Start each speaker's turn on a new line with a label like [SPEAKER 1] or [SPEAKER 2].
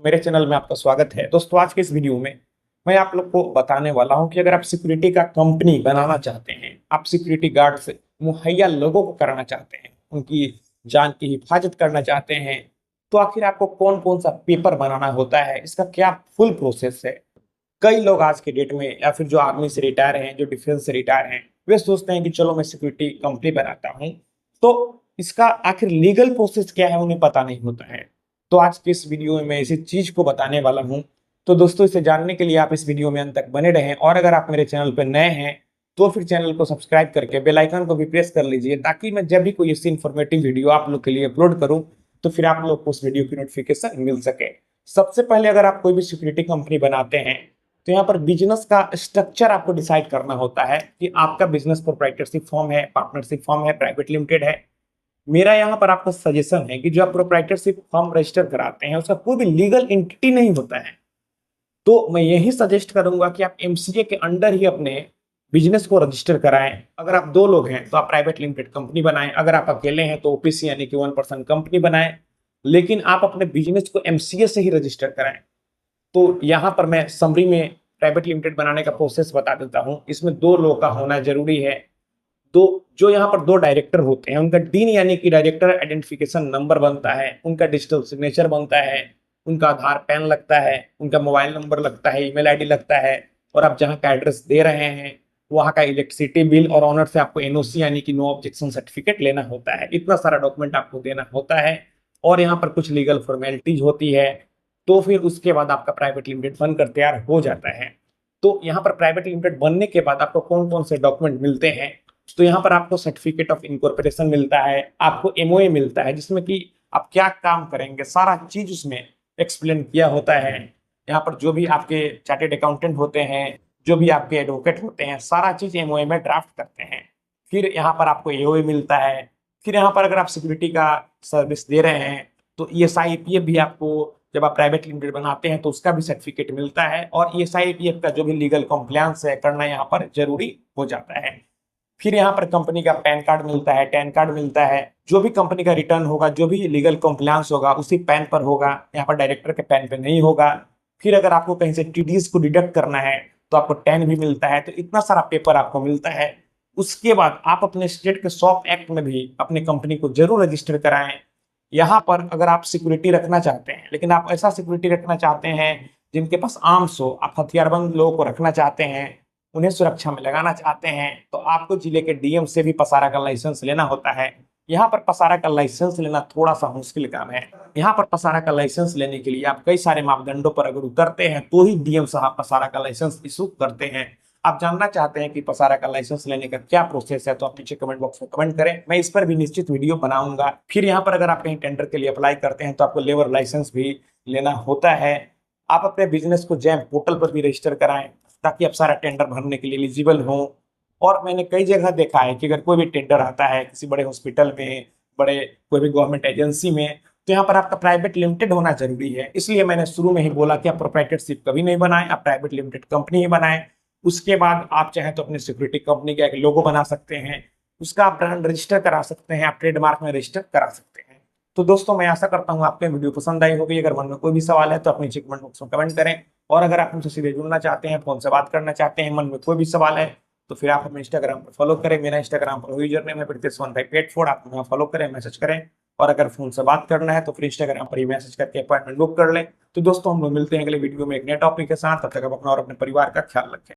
[SPEAKER 1] मेरे चैनल में आपका स्वागत है। दोस्तों, आज के इस वीडियो में मैं आप लोग को बताने वाला हूं कि अगर आप सिक्योरिटी का कंपनी बनाना चाहते हैं, आप सिक्योरिटी गार्ड से मुहैया लोगों को कराना चाहते हैं, उनकी जान की हिफाजत करना चाहते हैं, तो आखिर आपको कौन कौन सा पेपर बनाना होता है, इसका क्या फुल प्रोसेस है। कई लोग आज के डेट में या फिर जो आर्मी से रिटायर हैं, जो डिफेंस से रिटायर हैं, वे सोचते हैं कि चलो मैं सिक्योरिटी कंपनी बनाता हूँ, तो इसका आखिर लीगल प्रोसेस क्या है उन्हें पता नहीं होता है। तो आज के इस वीडियो में मैं इसी चीज को बताने वाला हूँ। तो दोस्तों, इसे जानने के लिए आप इस वीडियो में अंत तक बने रहें, और अगर आप मेरे चैनल पर नए हैं तो फिर चैनल को सब्सक्राइब करके बेल आइकन को भी प्रेस कर लीजिए, ताकि मैं जब भी कोई ऐसी इन्फॉर्मेटिव वीडियो आप लोग के लिए अपलोड करूं तो फिर आप लोग को उस वीडियो की नोटिफिकेशन मिल सके। सबसे पहले अगर आप कोई भी सिक्योरिटी कंपनी बनाते हैं तो यहाँ पर बिजनेस का स्ट्रक्चर आपको डिसाइड करना होता है कि आपका बिजनेस प्रोप्राइटरशिप फॉर्म है, पार्टनरशिप फॉर्म है, प्राइवेट लिमिटेड है। मेरा यहाँ पर आपको सजेशन है कि जो आप प्रोप्राइटरशिप फॉर्म रजिस्टर कराते हैं उसका कोई भी लीगल एंटिटी नहीं होता है, तो मैं यही सजेस्ट करूंगा कि आप एमसीए के अंडर ही अपने बिजनेस को रजिस्टर कराएं। अगर आप दो लोग हैं तो आप प्राइवेट लिमिटेड कंपनी बनाएं, अगर आप अकेले हैं तो ओपीसी यानी कि 1% कंपनी बनाएं, लेकिन आप अपने बिजनेस को एमसीए से ही रजिस्टर कराएं। तो यहाँ पर मैं समरी में प्राइवेट लिमिटेड बनाने का प्रोसेस बता देता हूँ। इसमें दो लोग का होना जरूरी है। दो जो यहाँ पर दो डायरेक्टर होते हैं, उनका डीन यानी कि डायरेक्टर आइडेंटिफिकेशन नंबर बनता है, उनका डिजिटल सिग्नेचर बनता है, उनका आधार पैन लगता है, उनका मोबाइल नंबर लगता है, ईमेल आईडी लगता है, और आप जहाँ का एड्रेस दे रहे हैं वहाँ का इलेक्ट्रिसिटी बिल और ऑनर से आपको एनओसी यानी कि नो ऑब्जेक्शन सर्टिफिकेट लेना होता है। इतना सारा डॉक्यूमेंट आपको देना होता है, और यहाँ पर कुछ लीगल फॉर्मेलिटीज होती है। तो फिर उसके बाद आपका प्राइवेट लिमिटेड बनकर तैयार हो जाता है। तो यहाँ पर प्राइवेट लिमिटेड बनने के बाद आपको कौन कौन से डॉक्यूमेंट मिलते हैं, तो यहाँ पर आपको सर्टिफिकेट ऑफ इनकॉर्पोरेशन मिलता है, आपको एमओए मिलता है जिसमें कि आप क्या काम करेंगे सारा चीज उसमें एक्सप्लेन किया होता है। यहाँ पर जो भी आपके चार्टेड अकाउंटेंट होते हैं, जो भी आपके एडवोकेट होते हैं, सारा चीज एमओए में ड्राफ्ट करते हैं। फिर यहाँ पर आपको एओए मिलता है। फिर यहाँ पर अगर आप सिक्योरिटी का सर्विस दे रहे हैं तो ईएसआई ईपीएफ भी आपको, जब आप प्राइवेट लिमिटेड बनाते हैं तो उसका भी सर्टिफिकेट मिलता है, और ईएसआई ईपीएफ का जो भी लीगल कॉम्प्लायंस है करना यहाँ पर जरूरी हो जाता है। फिर यहाँ पर कंपनी का पैन कार्ड मिलता है, टैन कार्ड मिलता है। जो भी कंपनी का रिटर्न होगा, जो भी लीगल कॉम्प्लायंस होगा उसी पैन पर होगा, यहाँ पर डायरेक्टर के पैन पे नहीं होगा। फिर अगर आपको कहीं से टीडीएस को डिडक्ट करना है तो आपको टैन भी मिलता है। तो इतना सारा पेपर आपको मिलता है। उसके बाद आप अपने स्टेट के सॉप एक्ट में भी अपनी कंपनी को जरूर रजिस्टर कराएं। यहाँ पर अगर आप सिक्योरिटी रखना चाहते हैं, लेकिन आप ऐसा सिक्योरिटी रखना चाहते हैं जिनके पास आर्म्स हो, आप हथियारबंद लोगों को रखना चाहते हैं, उन्हें सुरक्षा में लगाना चाहते हैं, तो आपको जिले के डीएम से भी पसारा का लाइसेंस लेना होता है। यहाँ पर पसारा का लाइसेंस लेना थोड़ा सा मुश्किल काम है। यहाँ पर पसारा का लाइसेंस लेने के लिए आप कई सारे मापदंडों पर अगर उतरते हैं तो ही डीएम साहब पसारा का लाइसेंस इशू करते हैं। आप जानना चाहते हैं कि पसारा का लाइसेंस लेने का क्या प्रोसेस है, तो आप नीचे कमेंट बॉक्स में कमेंट करें, मैं इस पर भी निश्चित वीडियो बनाऊंगा। फिर यहाँ पर अगर आप कहीं टेंडर के लिए अप्लाई करते हैं तो आपको लेबर लाइसेंस भी लेना होता है। आप अपने बिजनेस को जैम पोर्टल पर भी रजिस्टर कराएं, ताकि आप सारा टेंडर भरने के लिए एलिजिबल हो। और मैंने कई जगह देखा है कि अगर कोई भी टेंडर आता है किसी बड़े हॉस्पिटल में, बड़े कोई भी गवर्नमेंट एजेंसी में, तो यहाँ पर आपका प्राइवेट लिमिटेड होना जरूरी है। इसलिए मैंने शुरू में ही बोला कि आप प्रोप्राइटरशिप कभी नहीं बनाएं, आप प्राइवेट लिमिटेड कंपनी ही बनाएं। उसके बाद आप चाहें तो अपनी सिक्योरिटी कंपनी का एक लोगो बना सकते हैं, उसका आप ब्रांड रजिस्टर करा सकते हैं, आप ट्रेडमार्क में रजिस्टर करा सकते हैं। तो दोस्तों, मैं आशा करता हूँ आपको वीडियो पसंद आई होगी। अगर मन में कोई भी सवाल है तो अपने नीचे कमेंट बॉक्स में कमेंट करें, और अगर आप हमसे सीधे जुड़ना चाहते हैं, फोन से बात करना चाहते हैं, मन में कोई भी सवाल है, तो फिर आप हमें इंस्टाग्राम पर फॉलो करें। मेरा इंस्टाग्राम पर यूजर नेम है pritesh1584, आप हमें फॉलो करें, मैसेज करें। और अगर फोन से बात करना है तो फिर इंस्टाग्राम पर ही मैसेज करके अपॉइंटमेंट बुक कर लें। तो दोस्तों, हम लोग मिलते हैं अगले वीडियो में एक नए टॉपिक के साथ। तब तक आप अपना और अपने परिवार का ख्याल रखें।